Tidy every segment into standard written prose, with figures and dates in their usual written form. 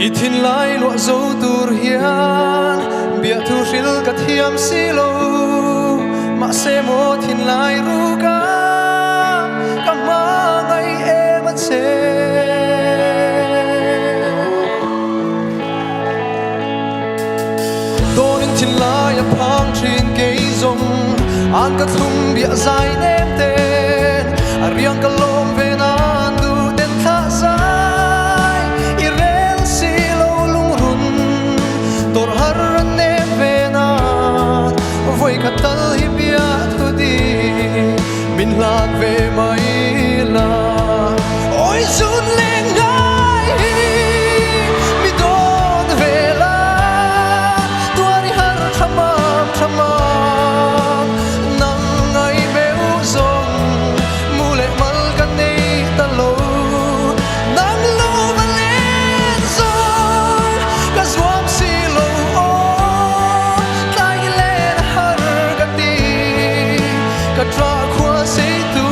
I thin lai lo zo tur hian bia thu ril ka thiam si lo ma se mo thin lai ru ka ma ngai em a che donin thin lai a phang thin ke zong an ka thum bia zai nem ten a riang ka lom ve nan du den tha zai i rel si lo lung run tor har ne ve na voi ka tal hi bia thu di min lak ve mai la oi zun le ngai mi don ve la tuari har thamam thamam nang ngai meu zong mule mal kan nei ta lo nang lo van le zong ka zwam si lo o tai le har ka ti ka tra khwa se tu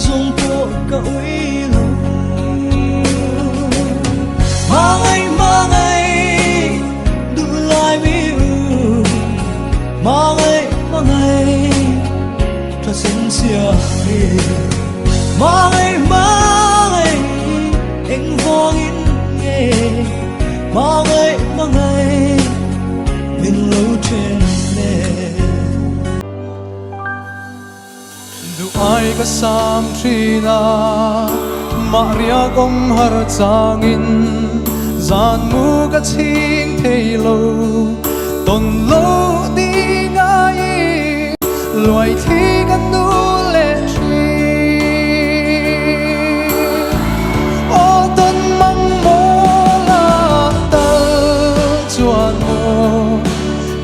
dùng của cả uy lâu mang ấy đủ lại bi mang ấy thật xin xia mang ấy anh vong in nghe mang ấy mình lâu trên ai ka sam trina Maria gom har changin zan mu ka ching thei lo ton lo di ngai loi thi kan nu le tri o ton mang mo la tal chuan mo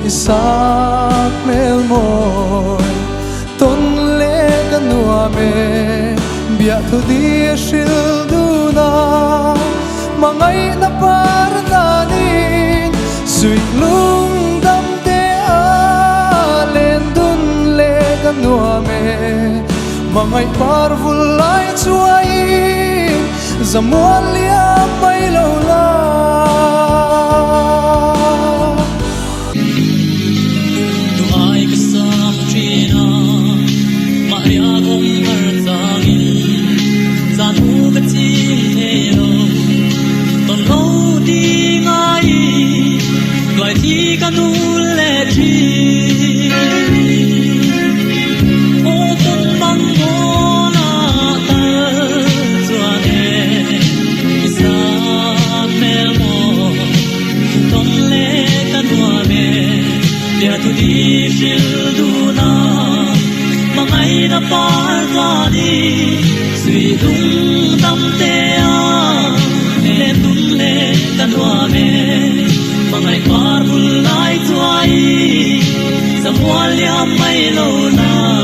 isak mel mo ton nuame bia thu di shil duna mangai na par na nin sui lung dam te a len dun le kan nuame mangai par vulai chuai zamuan lia pai lo la na par ra đi suy lung tâm te a le tung le kan wa me mangai par bul lai chuai sa mual ya mai lo na